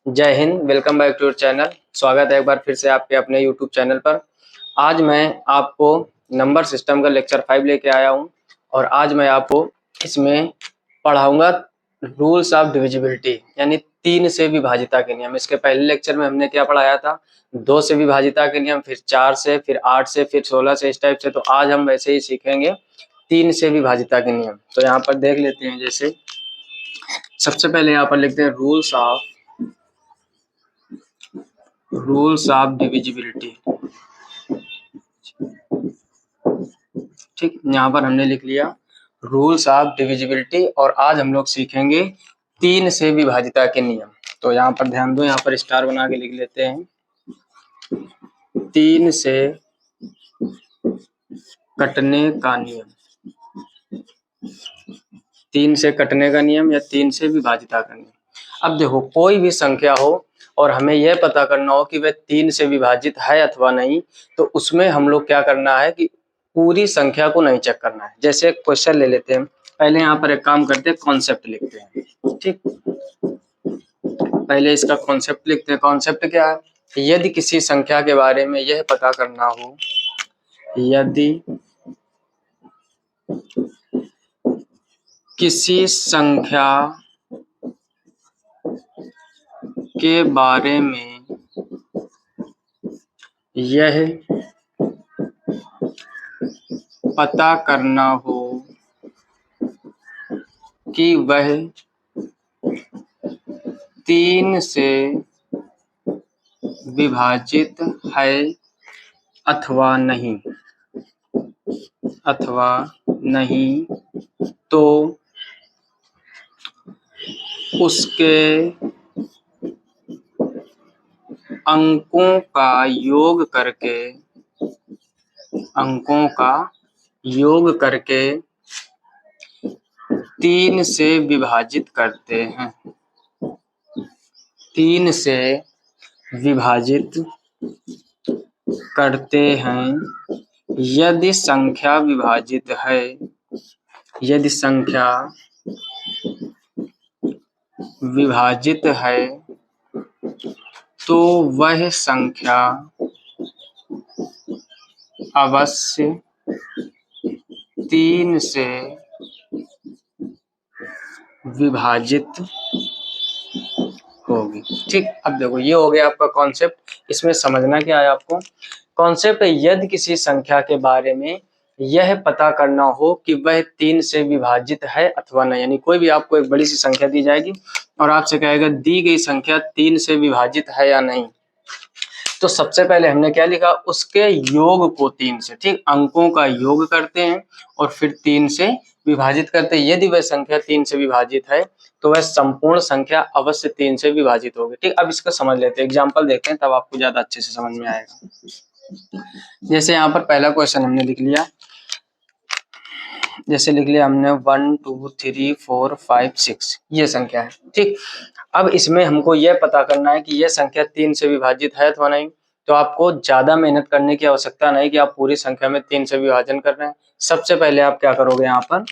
जय Hind. Welcome back to your channel. स्वागत है एक बार फिर से आपके अपने यूट्यूब चैनल पर। आज मैं आपको नंबर सिस्टम का लेक्चर 5 लेके आया हूं और आज मैं आपको इसमें पढ़ाऊंगा रूल्स ऑफ डिविजिबिलिटी, यानी 3 से विभाजिता के नियम। इसके पहले लेक्चर में हमने क्या पढ़ाया था? 2 से विभाजिता के नियम, फिर 4 से, फिर 8 से, फिर 16 से, इस टाइप से। तो आज हम वैसे ही सीखेंगे 3 से विभाजिता के नियम। तो यहाँ पर देख लेते हैं। जैसे सबसे पहले यहाँ पर लिखते हैं रूल्स ऑफ डिविजिबिलिटी। ठीक, यहाँ पर हमने लिख लिया रूल्स ऑफ डिविजिबिलिटी और आज हम लोग सीखेंगे 3 से विभाजिता के नियम। तो यहाँ पर ध्यान दो, यहाँ पर स्टार बना के लिख लेते हैं 3 से कटने का नियम। 3 से कटने का नियम या 3 से विभाजिता का नियम। अब देखो, कोई भी संख्या हो और हमें यह पता करना हो कि वह 3 से विभाजित है अथवा नहीं, तो उसमें हम लोग क्या करना है कि पूरी संख्या को नहीं चेक करना है। जैसे एक क्वेश्चन ले लेते हैं। पहले यहाँ पर एक काम करते हैं, कॉन्सेप्ट लिखते हैं। ठीक, पहले इसका कॉन्सेप्ट लिखते हैं। कॉन्सेप्ट क्या है? यदि किसी संख्या के बारे में यह पता करना हो, यदि किसी संख्या के बारे में यह पता करना हो कि वह 3 से विभाजित है अथवा नहीं, तो उसके अंकों का योग करके 3 से विभाजित करते हैं। 3 से विभाजित करते हैं यदि संख्या विभाजित है, यदि संख्या विभाजित है तो वह संख्या अवश्य 3 से विभाजित होगी। ठीक, अब देखो ये हो गया आपका कॉन्सेप्ट। इसमें समझना क्या है आपको? कॉन्सेप्ट है यदि किसी संख्या के बारे में यह पता करना हो कि वह 3 से विभाजित है अथवा नहीं, यानी कोई भी आपको एक बड़ी सी संख्या दी जाएगी और आपसे कहेगा दी गई संख्या 3 से विभाजित है या नहीं। तो सबसे पहले हमने क्या लिखा? उसके योग को 3 से, ठीक, अंकों का योग करते हैं और फिर 3 से विभाजित करते हैं। यदि वह संख्या 3 से विभाजित है तो वह संपूर्ण संख्या अवश्य 3 से विभाजित होगी। ठीक, अब इसको समझ लेते हैं, एग्जाम्पल देखते हैं, तब आपको ज्यादा अच्छे से समझ में आएगा। जैसे यहाँ पर पहला क्वेश्चन हमने लिख लिया, जैसे लिख लिया हमने 1 2 3 4 5 6, ये संख्या है। ठीक, अब इसमें हमको यह पता करना है कि यह संख्या 3 से विभाजित है अथवा नहीं। तो आपको ज्यादा मेहनत करने की आवश्यकता नहीं कि आप पूरी संख्या में 3 से विभाजन कर रहे हैं। सबसे पहले आप क्या करोगे, यहाँ पर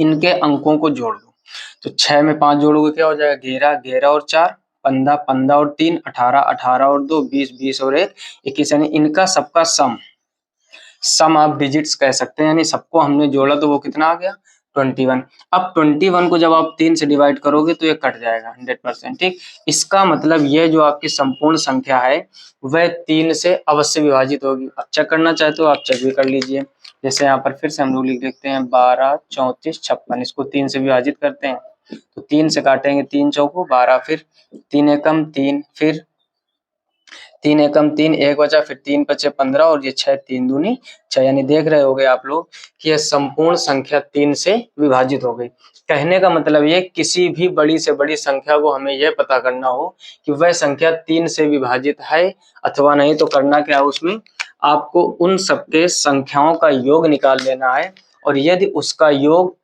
इनके अंकों को जोड़ दो। तो 6 में 5 जोड़ोगे क्या हो जाएगा? 11 11 और 4 15 15 और 3 18 18 और 2 20 20 और 1 21, यानी इनका सबका सम आप डिजिट्स कह सकते हैं, यानी सबको हमने जोड़ा तो वो कितना आ गया? 21। अब 21 को जब आप 3 से डिवाइड करोगे तो ये कट जाएगा 100%। ठीक, इसका मतलब ये जो आपकी संपूर्ण संख्या है वह 3 से अवश्य विभाजित होगी। अब चेक करना चाहे तो आप चेक भी कर लीजिए। जैसे यहाँ पर फिर से हम लोग लिख देते हैं 12 34 56, इसको 3 से विभाजित करते हैं तो 3 से काटेंगे, 3 चौको 12, फिर 3 एकम 3, फिर 3 एकम 3, 1 बचा, फिर 3 पचे 15 और ये 6 3 दूनी 6, यानी देख रहे होगे आप लोग कि यह संपूर्ण संख्या 3 से विभाजित हो गई। कहने का मतलब ये, किसी भी बड़ी से बड़ी संख्या को हमें यह पता करना हो कि वह संख्या 3 से विभाजित है अथवा नहीं, तो करना क्या है उसमें? आपको उन सबके संख्याओं का योग निकाल लेना है और यदि उसका योग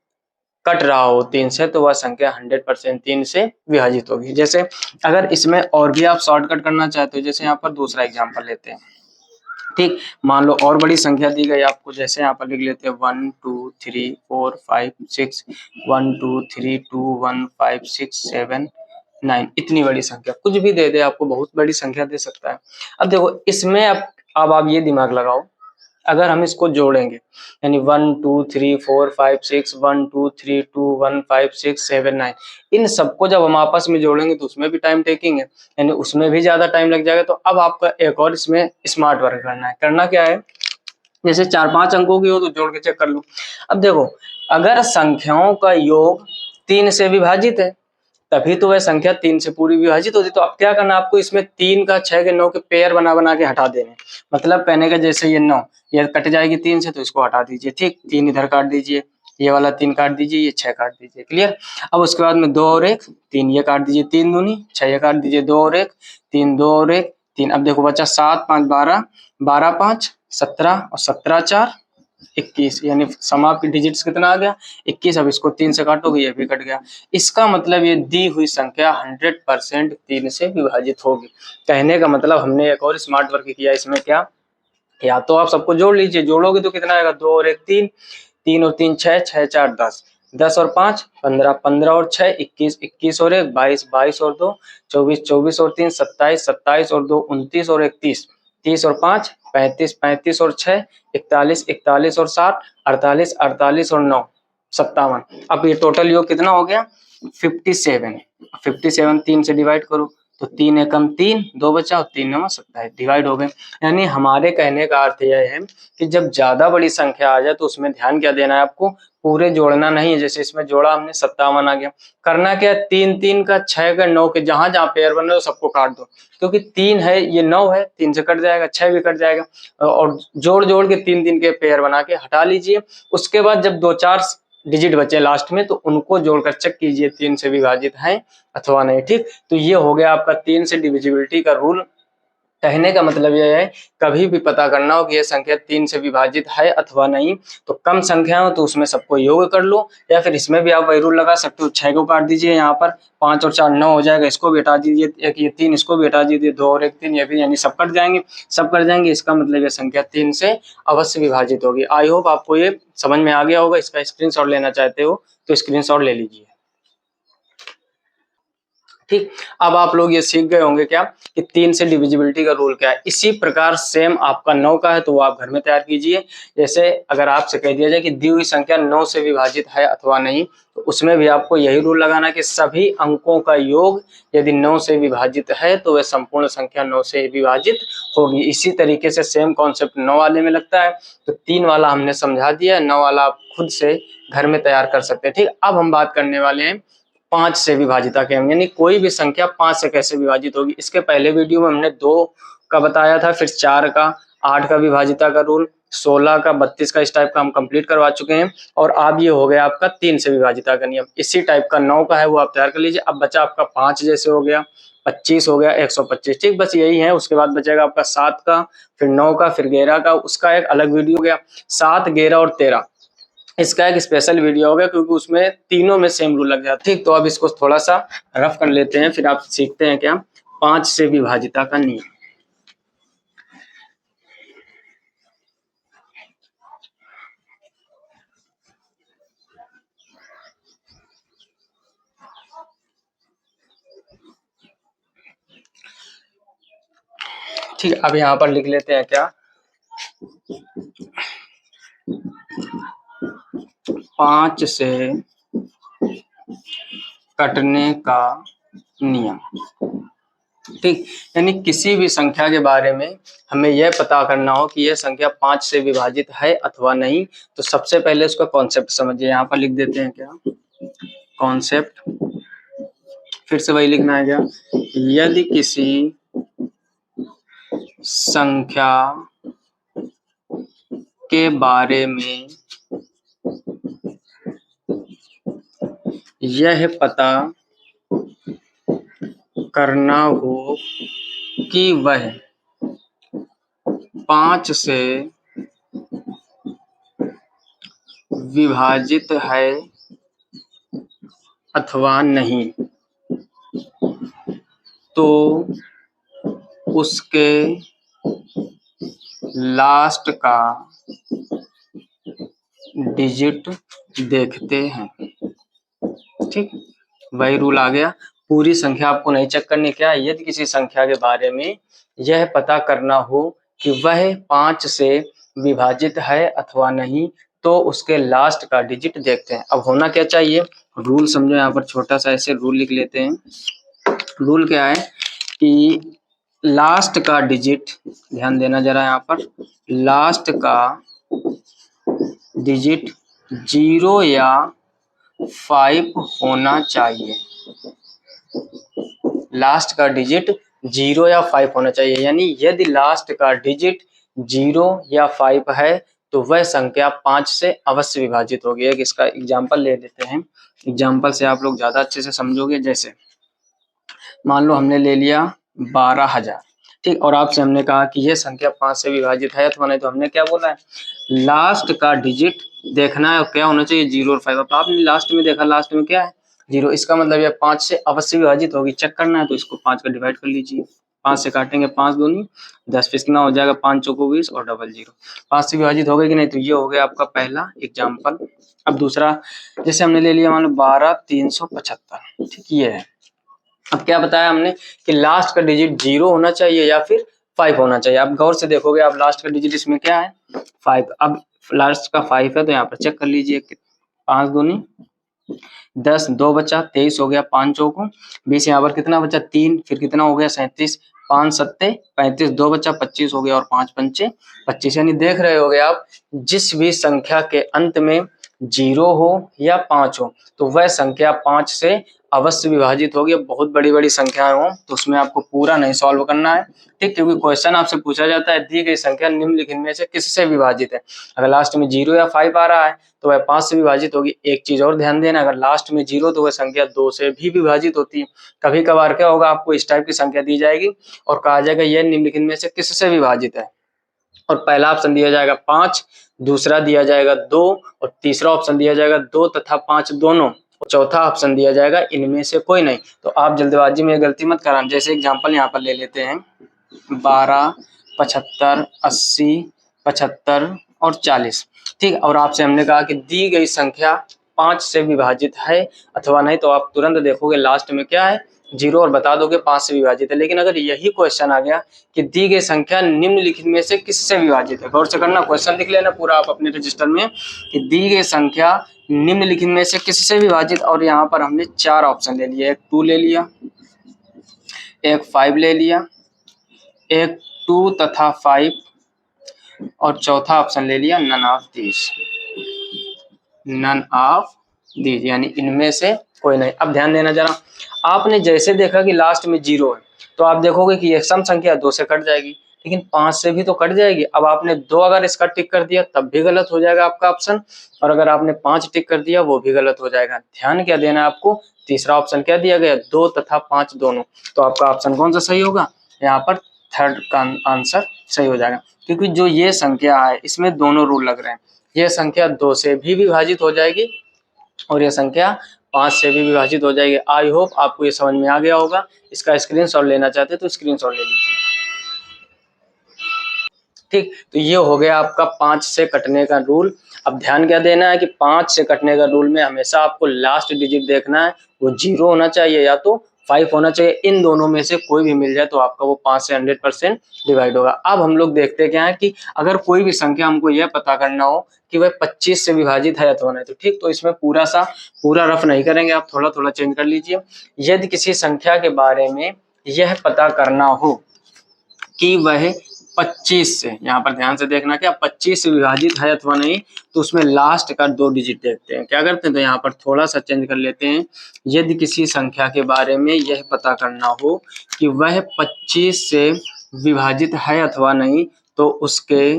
कट रहा हो 3 से तो वह संख्या 100% 3 से विभाजित होगी। जैसे अगर इसमें और भी आप शॉर्टकट करना चाहते हो, जैसे यहाँ पर दूसरा एग्जांपल लेते हैं। ठीक, मान लो और बड़ी संख्या दी गई आपको, जैसे यहाँ पर लिख लेते हैं 1 2 3 4 5 6, 1 2 3 2 1 5 6 7 9, इतनी बड़ी संख्या कुछ भी दे दे आपको, बहुत बड़ी संख्या दे सकता है। अब देखो इसमें अब आप ये दिमाग लगाओ, अगर हम इसको जोड़ेंगे यानी 1 2 3 4 5 6 1 2 3 2 1 5 6 7 9, इन सबको जब हम आपस में जोड़ेंगे तो उसमें भी टाइम टेकिंग है, यानी उसमें भी ज्यादा टाइम लग जाएगा। तो अब आपका एक और इसमें स्मार्ट वर्क करना है। करना क्या है, जैसे 4-5 अंकों की हो तो जोड़ के चेक कर लो। अब देखो अगर संख्याओं का योग 3 से विभाजित है तभी तो वह संख्या 3 से पूरी विभाजित होती। तो अब क्या करना है आपको, इसमें 3 का 6 के 9 के पेयर बना बना के हटा देने। मतलब कहने का जैसे ये 9 ये कट जाएगी 3 से तो इसको हटा दीजिए, ठीक, 3 इधर काट दीजिए, ये वाला 3 काट दीजिए, ये 6 काट दीजिए, क्लियर। अब उसके बाद में 2 और 1 3 ये काट दीजिए, 3 दूनी 6 ये काट दीजिए, 2 और 1 3 2 और 1 3। अब देखो बचा 7 5 12 12 5 17 और 17 4 21, यानी समाप्त डिजिट्स कितना आ गया 21। अब इसको 3 से काटोगे ये भी कट गया। इसका मतलब ये दी हुई संख्या 100% 3 से विभाजित होगी। कहने का मतलब हमने एक और स्मार्ट वर्क किया इसमें, क्या, या तो आप सबको जोड़ लीजिए, जोड़ोगे तो कितना आएगा 2 और 1 3 3 और 3 6 6 4 10 10 और 5 15 15 और 6 21 21 और 1 22 22 और 2 24 24 और 3 27 27 और 2 29 और 1 30 30 और 5 35 35 और 6 41 41 और 7 48 48 और 9 57। अब ये टोटल योग कितना हो गया 57। 57 3 से डिवाइड करो तो 3 एकम 3 2 बचा और 3 9 27 डिवाइड हो गए। यानी हमारे कहने का अर्थ यह है कि जब ज्यादा बड़ी संख्या आ जाए तो उसमें ध्यान क्या देना है आपको, पूरे जोड़ना नहीं है। जैसे इसमें जोड़ा हमने 57 आ गया, करना क्या है 3 3 का 6 का 9 के जहां जहां पेयर बन रहे हो सबको काट दो, क्योंकि 3 है ये 9 है 3 से कट जाएगा 6 भी कट जाएगा, और जोड़ जोड़ के 3 3 के पेयर बना के हटा लीजिए। उसके बाद जब 2-4 डिजिट बचे लास्ट में तो उनको जोड़कर चेक कीजिए 3 से विभाजित है अथवा नहीं, ठीक। तो ये हो गया आपका 3 से डिविजिबिलिटी का रूल। कहने का मतलब यह है कभी भी पता करना हो कि यह संख्या 3 से विभाजित है अथवा नहीं, तो कम संख्या हो तो उसमें सबको योग कर लो, या फिर इसमें भी आप वही रूल लगा सकते हो, 6 को काट दीजिए, यहाँ पर 5 और 4 9 हो जाएगा, इसको भी हटा दीजिए, एक ये 3 इसको भी हटा दीजिए, 2 और 1 3 ये भी, यानी सब कट जाएंगे, सब कट जाएंगे। इसका मतलब यह संख्या 3 से अवश्य विभाजित होगी। आई होप आपको ये समझ में आ गया होगा। इसका स्क्रीनशॉट लेना चाहते हो तो स्क्रीनशॉट ले लीजिए, ठीक। अब आप लोग ये सीख गए होंगे क्या कि 3 से डिविजिबिलिटी का रूल क्या है। इसी प्रकार सेम आपका 9 का है तो वो आप घर में तैयार कीजिए। जैसे अगर आपसे कह दिया जाए कि दी हुई संख्या 9 से विभाजित है अथवा नहीं, तो उसमें भी आपको यही रूल लगाना कि सभी अंकों का योग यदि 9 से विभाजित है तो वह संपूर्ण संख्या 9 से विभाजित होगी। इसी तरीके से सेम कॉन्सेप्ट 9 वाले में लगता है, तो 3 वाला हमने समझा दिया, 9 वाला आप खुद से घर में तैयार कर सकते हैं, ठीक। अब हम बात करने वाले हैं 5 से विभाजिता के, यानी कोई भी संख्या 5 से कैसे विभाजित होगी। इसके पहले वीडियो में हमने 2 का बताया था, फिर 4 का, 8 का विभाजिता का रूल, 16 का, 32 का, इस टाइप का हम कंप्लीट करवा चुके हैं। और अब ये हो गया आपका 3 से विभाजिता का नियम। इसी टाइप का 9 का है वो आप तैयार कर लीजिए। अब बचा आपका 5 जैसे हो गया, 25 हो गया, 125, ठीक। बस यही है। उसके बाद बचेगा आपका 7 का, फिर 9 का, फिर 11 का, उसका एक अलग वीडियो हो गया। 7 11 और 13 इसका एक स्पेशल वीडियो होगा क्योंकि उसमें तीनों में सेम रूल लग जाता है, ठीक। तो अब इसको थोड़ा सा रफ कर लेते हैं, फिर आप सीखते हैं क्या 5 से विभाजिता का नियम। ठीक, अब यहाँ पर लिख लेते हैं क्या 5 से कटने का नियम, ठीक। यानी किसी भी संख्या के बारे में हमें यह पता करना हो कि यह संख्या 5 से विभाजित है अथवा नहीं, तो सबसे पहले उसका कॉन्सेप्ट समझिए। यहाँ पर लिख देते हैं क्या कॉन्सेप्ट, फिर से वही लिखना है क्या, यदि किसी संख्या के बारे में यह पता करना हो कि वह 5 से विभाजित है अथवा नहीं, तो उसके लास्ट का डिजिट देखते हैं, ठीक। वही रूल आ गया, पूरी संख्या आपको नहीं चेक करनी। क्या है, यदि किसी संख्या के बारे में यह पता करना हो कि वह 5 से विभाजित है अथवा नहीं, तो उसके लास्ट का डिजिट देखते हैं। अब होना क्या चाहिए, रूल समझो, यहाँ पर छोटा सा ऐसे रूल लिख लेते हैं। रूल क्या है कि लास्ट का डिजिट, ध्यान देना जरा, यहाँ पर लास्ट का डिजिट 0 या 5 होना चाहिए। लास्ट का डिजिट 0 या 5 होना चाहिए, यानी यदि लास्ट का डिजिट 0 या 5 है तो वह संख्या 5 से अवश्य विभाजित होगी। एक इसका एग्जाम्पल ले लेते हैं, एग्जाम्पल से आप लोग ज्यादा अच्छे से समझोगे। जैसे मान लो हमने ले लिया 12,000, ठीक, और आपसे हमने कहा कि यह संख्या 5 से विभाजित है अथवा नहीं, तो हमने क्या बोला है, लास्ट का डिजिट देखना है, क्या होना चाहिए, 0 और 5। अब आपने लास्ट में देखा, लास्ट में क्या है, 0, इसका मतलब यह 5 से अवश्य विभाजित होगी। चेक करना है तो इसको 5 का डिवाइड कर लीजिए, 5 से काटेंगे 5 दूनी 10, फिर कितना हो जाएगा, 5 चौको 20 और डबल 0, 5 से विभाजित हो गया कि नहीं। तो ये हो गया आपका पहला एग्जाम्पल। अब दूसरा, जैसे हमने ले लिया मान लो 12,375, ठीक, ये है। अब क्या बताया हमने कि लास्ट का डिजिट 0 होना चाहिए या फिर 5 होना चाहिए। आप गौर से देखोगे, आप लास्ट का डिजिट इसमें क्या है, 5। अब लास्ट का 5 है तो यहाँ पर चेक कर लीजिए, 5 दूनी 10, 2 बचा 23 हो गया, 5 चौको 20, यहाँ पर कितना बचा 3, फिर कितना हो गया 37, 5 सत्ते 35, 2 बचा 25 हो गया और 5 पंचे 25। यानी देख रहे होगे आप, जिस भी संख्या के अंत में 0 हो या 5 हो तो वह संख्या 5 से अवश्य विभाजित होगी। बहुत बड़ी बड़ी संख्याएं हो तो उसमें आपको पूरा नहीं सॉल्व करना है, ठीक, क्योंकि क्वेश्चन आपसे पूछा जाता है दी गई संख्या निम्नलिखित में से किससे विभाजित है। अगर लास्ट में 0 या 5 आ रहा है तो वह 5 से विभाजित होगी। एक चीज और ध्यान देना, अगर लास्ट में 0 तो वह संख्या 2 से भी विभाजित होती है। कभी कभार क्या होगा, आपको इस टाइप की संख्या दी जाएगी और कहा जाएगा यह निम्नलिखित में से किससे विभाजित है, और पहला ऑप्शन दिया जाएगा 5, दूसरा दिया जाएगा 2 और तीसरा ऑप्शन दिया जाएगा 2 तथा 5 दोनों, और चौथा ऑप्शन दिया जाएगा इनमें से कोई नहीं। तो आप जल्दबाजी में गलती मत कराना। जैसे एग्जांपल यहाँ पर ले लेते हैं 12, 75, 80, 75 और 40, ठीक, और आपसे हमने कहा कि दी गई संख्या 5 से विभाजित है अथवा नहीं, तो आप तुरंत देखोगे लास्ट में क्या है, 0, और बता दोगे 5 से विभाजित है। लेकिन अगर यही क्वेश्चन आ गया कि दी गई संख्या निम्नलिखित में से किससे विभाजित है, गौर से करना, क्वेश्चन लिख लेना पूरा आप अपने रजिस्टर में कि दी गई संख्या निम्नलिखित में से किससे विभाजित, और यहाँ पर हमने 4 ऑप्शन ले लिए, एक 2 ले लिया, एक 5 ले लिया, एक 2 तथा 5 और चौथा ऑप्शन ले लिया none of these, none of these, यानी इनमें से कोई नहीं। अब ध्यान देना जरा, आपने जैसे देखा कि लास्ट में 0 है तो आप देखोगे कि ये सम संख्या 2 से कट जाएगी, लेकिन 5 से भी तो कट जाएगी। अब आपने 2 अगर इसका टिक कर दिया तब भी गलत हो जाएगा आपका ऑप्शन, और अगर आपने 5 टिक कर दिया वो भी गलत हो जाएगा। ध्यान क्या देना है आपको, तीसरा ऑप्शन क्या दिया गया, 2 तथा 5 दोनों, तो आपका ऑप्शन कौन सा सही होगा, यहाँ पर थर्ड का आंसर सही हो जाएगा। क्योंकि जो ये संख्या है इसमें दोनों रूल लग रहे हैं, यह संख्या 2 से भी विभाजित हो जाएगी और यह संख्या 5 से भी विभाजित हो जाएगी। आई होप आपको ये समझ में आ गया होगा। इसका स्क्रीनशॉट लेना चाहते तो स्क्रीनशॉट ले लीजिए, ठीक। तो ये हो गया आपका 5 से कटने का रूल। अब ध्यान क्या देना है कि 5 से कटने का रूल में हमेशा आपको लास्ट डिजिट देखना है, वो 0 होना चाहिए या तो 5 होना चाहिए, इन दोनों में से कोई भी मिल जाए तो आपका वो 5 से 100% डिवाइड होगा। अब हम लोग देखते क्या है कि अगर कोई भी संख्या हमको यह पता करना हो कि वह 25 से विभाजित है अथवा नहीं, तो ठीक, तो इसमें पूरा रफ नहीं करेंगे, आप थोड़ा थोड़ा चेंज कर लीजिए। यदि किसी संख्या के बारे में यह पता करना हो कि वह 25 से, यहाँ पर ध्यान से देखना, क्या 25 से विभाजित है अथवा नहीं, तो उसमें लास्ट का 2 डिजिट देखते हैं। क्या करते हैं, तो यहाँ पर थोड़ा सा चेंज कर लेते हैं। यदि किसी संख्या के बारे में यह पता करना हो कि वह 25 से विभाजित है अथवा नहीं, तो उसके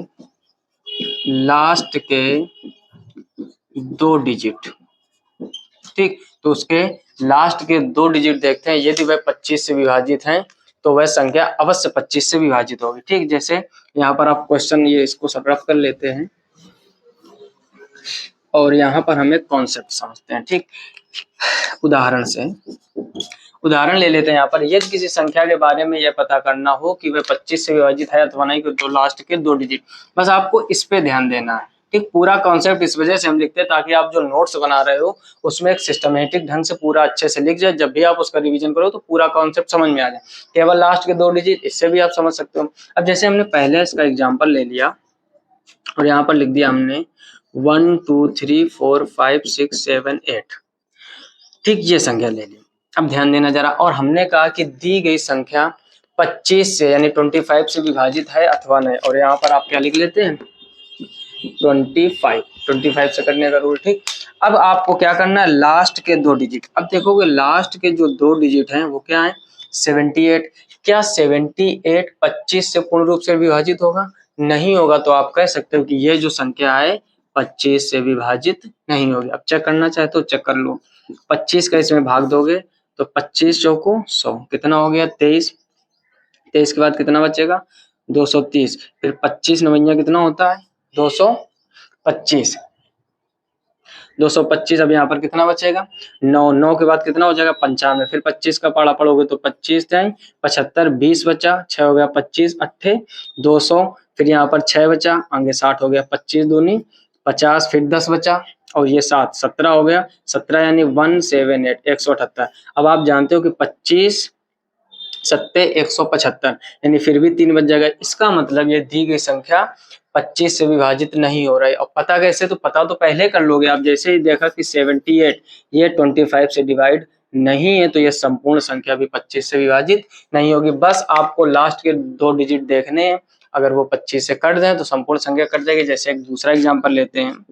लास्ट के 2 डिजिट, ठीक, तो उसके लास्ट के 2 डिजिट देखते हैं। यदि वह 25 से विभाजित हैं तो वह संख्या अवश्य 25 से विभाजित होगी, ठीक। जैसे यहाँ पर आप क्वेश्चन ये इसको सब रफ कर लेते हैं और यहाँ पर हम एक कॉन्सेप्ट समझते हैं, ठीक। उदाहरण से उदाहरण ले लेते हैं। यहाँ पर यदि किसी संख्या के बारे में यह पता करना हो कि वह 25 से विभाजित है अथवा नहीं, तो लास्ट के 2 डिजिट, बस आपको इस पे ध्यान देना है, ठीक, पूरा कॉन्सेप्ट इस वजह से हम लिखते हैं ताकि आप जो नोट्स बना रहे हो उसमें एक सिस्टमेटिक ढंग से पूरा अच्छे से लिख जाए, जब भी आप उसका रिवीजन करो तो पूरा कॉन्सेप्ट समझ में आ जाए। केवल लास्ट के 2 डिजिट, इससे भी आप समझ सकते हो। अब जैसे हमने पहले इसका एग्जांपल ले लिया और यहाँ पर लिख दिया हमने 1 2 3 4 5 6 7 8, ठीक, ये संख्या ले ली। अब ध्यान देना जरा, और हमने कहा कि दी गई संख्या 25 से यानी 25 से विभाजित है अथवा नहीं, और यहाँ पर आप क्या लिख लेते हैं 25 से करने का रूल। ठीक, अब आपको क्या करना है, लास्ट के 2 डिजिट। अब देखोगे लास्ट के जो 2 डिजिट हैं वो क्या है 78। क्या 78 25 से पूर्ण रूप से विभाजित होगा? नहीं होगा। तो आप कह सकते हो कि ये जो संख्या है 25 से विभाजित नहीं होगी। अब चेक करना चाहे तो चेक कर लो, 25 का इसमें भाग दोगे तो 25 चौको 100, कितना हो गया 23। 23 के बाद कितना बचेगा 230, फिर 25 नवैया कितना होता है 225। 225, अब यहाँ पर कितना बचेगा 9। 9 के बाद कितना हो जाएगा 95, फिर 25 का पाड़ा पढ़ोगे तो 25 जाए 75, 20 बचा, 6 हो गया 25, 8 200, फिर यहाँ पर 6 बचा, आगे 60 हो गया, 25 दूनी 50, फिर 10 बचा और ये 7 17 हो गया, 17 यानी 178 178। अब आप जानते हो कि 25 सत्ते 175 यानी फिर भी 3 बच जाएगा। इसका मतलब ये दी गई संख्या 25 से विभाजित नहीं हो रहा है। और पता कैसे, तो पता तो पहले कर लोगे आप। जैसे ही देखा कि 78 ये 25 से डिवाइड नहीं है तो ये संपूर्ण संख्या भी 25 से विभाजित नहीं होगी। बस आपको लास्ट के 2 डिजिट देखने हैं, अगर वो 25 से कट जाए तो संपूर्ण संख्या कट जाएगी। जैसे एक दूसरा एग्जाम्पल लेते हैं,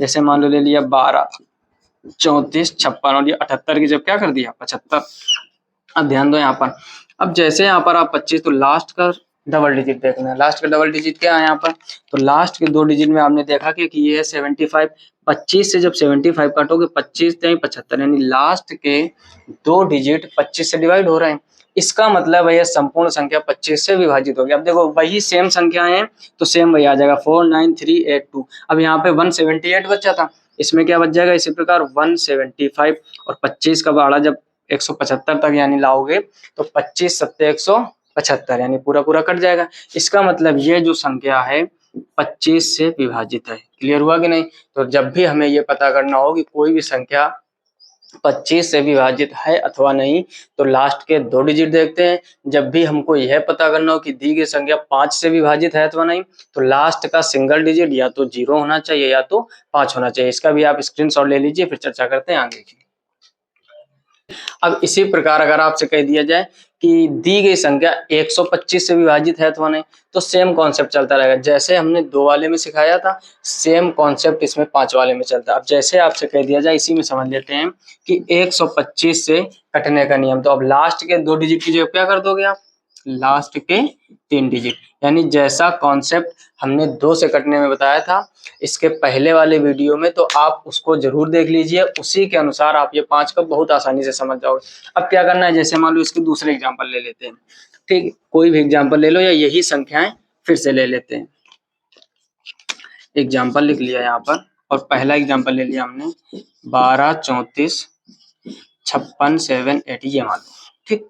जैसे मान लो ले लिया 12 34 56 और ये 78 की जब क्या कर दिया 75। अब ध्यान दो यहाँ पर, अब जैसे यहाँ पर आप 25 तो लास्ट का डबल डिजिट देखना है। लास्ट का डबल डिजिट क्या है यहाँ पर, तो लास्ट के 2 डिजिट में आपने देखा कि ये है 75। 25 से जब 75 काटोगे 25 यानी 75 यानी लास्ट के 2 डिजिट 25 से डिवाइड हो रहे हैं। इसका मतलब है संपूर्ण संख्या 25 से विभाजित होगी। अब देखो वही सेम संख्या है तो सेम वही आ जाएगा 49382। अब यहाँ पे 178 बचा था, इसमें क्या बच जाएगा इसी प्रकार 175 और 25 का बाड़ा जब 175 तक यानी लाओगे तो 25 सत्ते 175 यानी पूरा पूरा कट जाएगा। इसका मतलब ये जो संख्या है 25 से विभाजित है। क्लियर हुआ कि नहीं? तो जब भी हमें ये पता करना हो कि कोई भी संख्या 25 से विभाजित है अथवा नहीं तो लास्ट के 2 डिजिट देखते हैं। जब भी हमको यह पता करना हो कि दी गई संख्या 5 से विभाजित है अथवा नहीं तो लास्ट का सिंगल डिजिट या तो 0 होना चाहिए या तो 5 होना चाहिए। इसका भी आप स्क्रीनशॉट ले लीजिए, फिर चर्चा करते हैं आगे की। अब इसी प्रकार अगर आपसे कह दिया जाए कि दी गई संख्या 125 से विभाजित है अथवा नहीं तो सेम कॉन्सेप्ट चलता रहेगा। जैसे हमने 2 वाले में सिखाया था सेम कॉन्सेप्ट इसमें 5 वाले में चलता है। अब जैसे आपसे कह दिया जाए इसी में समझ लेते हैं कि 125 से कटने का नियम। तो अब लास्ट के 2 डिजिट की जगह क्या कर दोगे आप, लास्ट के 3 डिजिट। यानी जैसा कॉन्सेप्ट हमने 2 से कटने में बताया था इसके पहले वाले वीडियो में, तो आप उसको जरूर देख लीजिए। उसी के अनुसार आप ये 5 का बहुत आसानी से समझ जाओगे। अब क्या करना है, जैसे मान लो इसके दूसरे एग्जाम्पल ले लेते हैं। ठीक, कोई भी एग्जाम्पल ले लो या यही संख्याएं फिर से ले लेते हैं। एग्जाम्पल लिख लिया यहाँ पर और पहला एग्जाम्पल ले लिया हमने 12 34 56 7 8 ये मान लो। ठीक,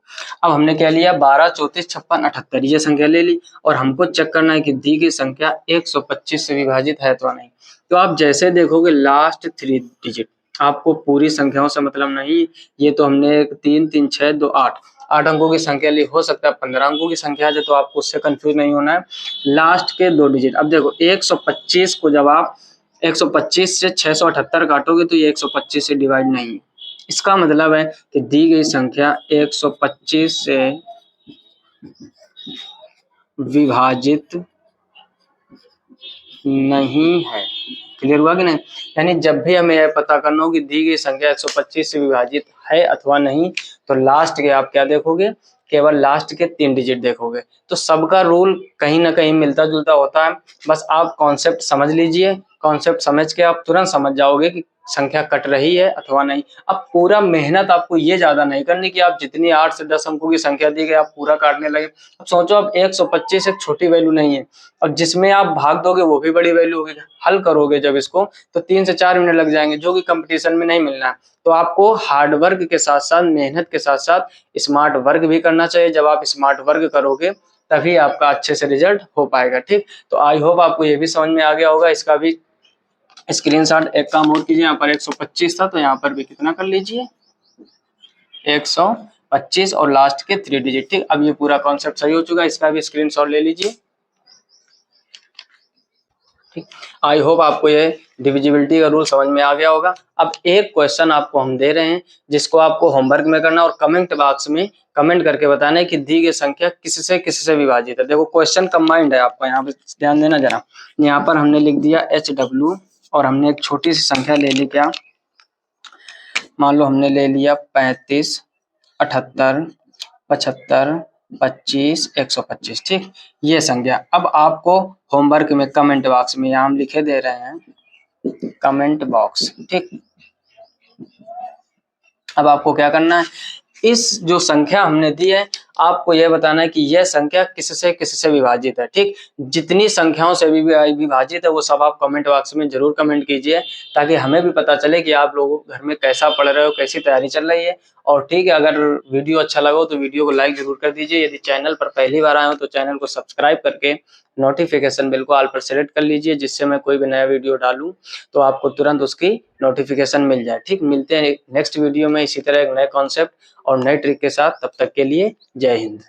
अब हमने क्या लिया 12 34 56 78 ये संख्या ले ली और हमको चेक करना है कि दी गई संख्या 125 से विभाजित है तो नहीं। तो आप जैसे देखोगे लास्ट 3 डिजिट, आपको पूरी संख्याओं से मतलब नहीं। ये तो हमने 3 3 6 2 8 अंकों की संख्या ली, हो सकता है 15 अंकों की संख्या है तो आपको उससे कंफ्यूज नहीं होना है। लास्ट के 2 डिजिट, अब देखो 125 को जब आप 125 से 678 काटोगे तो ये 125 से डिवाइड नहीं है। इसका मतलब है कि दी गई संख्या 125 से विभाजित नहीं है। क्लियर हुआ कि नहीं? यानी जब भी हमें यह पता करना हो कि दी गई संख्या 125 से विभाजित है अथवा नहीं तो लास्ट के आप क्या देखोगे, केवल लास्ट के 3 डिजिट देखोगे। तो सबका रूल कहीं ना कहीं मिलता जुलता होता है। बस आप कॉन्सेप्ट समझ लीजिए, कॉन्सेप्ट समझ के आप तुरंत समझ जाओगे कि संख्या कट रही है अथवा नहीं। अब पूरा मेहनत आपको ये ज्यादा नहीं करनी कि आप जितनी 8 से 10 अंकों की संख्या दी गई आप पूरा काटने लगे। अब सोचो अब 125 एक छोटी वैल्यू नहीं है और जिसमें आप भाग दोगे वो भी बड़ी वैल्यू होगी। हल करोगे जब इसको तो 3 से 4 मिनट लग जाएंगे, जो कि कंपटीशन में नहीं मिलना है। तो आपको हार्ड वर्क के साथ साथ मेहनत के साथ साथ स्मार्ट वर्क भी करना चाहिए। जब आप स्मार्ट वर्क करोगे तभी आपका अच्छे से रिजल्ट हो पाएगा। ठीक, तो आई होप आपको ये भी समझ में आ गया होगा। इसका भी स्क्रीनशॉट एक काम और कीजिए, यहाँ पर 125 था तो यहाँ पर भी कितना कर लीजिए 125 और लास्ट के 3 डिजिट। ठीक, अब ये पूरा कॉन्सेप्ट सही हो चुका है, इसका भी स्क्रीनशॉट ले लीजिए। ठीक, आई होप आपको ये डिविजिबिलिटी का रूल समझ में आ गया होगा। अब एक क्वेश्चन आपको हम दे रहे हैं जिसको आपको होमवर्क में करना और कमेंट बॉक्स में कमेंट करके बताना है कि दी गई संख्या किससे किससे विभाजित है। देखो क्वेश्चन कंबाइंड है, आपको यहाँ पे ध्यान देना जरा। यहाँ पर हमने लिख दिया HW और हमने एक छोटी सी संख्या ले ली, क्या मान लो हमने ले लिया 35, 78, 75, 25, 125। ठीक, ये संख्या अब आपको होमवर्क में कमेंट बॉक्स में यहाँ हम लिखे दे रहे हैं कमेंट बॉक्स। ठीक, अब आपको क्या करना है, इस जो संख्या हमने दी है आपको यह बताना है कि यह संख्या किससे विभाजित है। ठीक, जितनी संख्याओं से भी विभाजित है वो सब आप कमेंट बॉक्स में जरूर कमेंट कीजिए, ताकि हमें भी पता चले कि आप लोग घर में कैसा पढ़ रहे हो, कैसी तैयारी चल रही है। और ठीक है, अगर वीडियो अच्छा लगा हो तो वीडियो को लाइक जरूर कर दीजिए। यदि चैनल पर पहली बार आए हो तो चैनल को सब्सक्राइब करके नोटिफिकेशन बेल को ऑल पर सेलेक्ट कर लीजिए, जिससे मैं कोई भी नया वीडियो डालूं तो आपको तुरंत उसकी नोटिफिकेशन मिल जाए। ठीक, मिलते हैं नेक्स्ट वीडियो में इसी तरह एक नए कॉन्सेप्ट और नए ट्रिक के साथ। तब तक के लिए जय हिंद।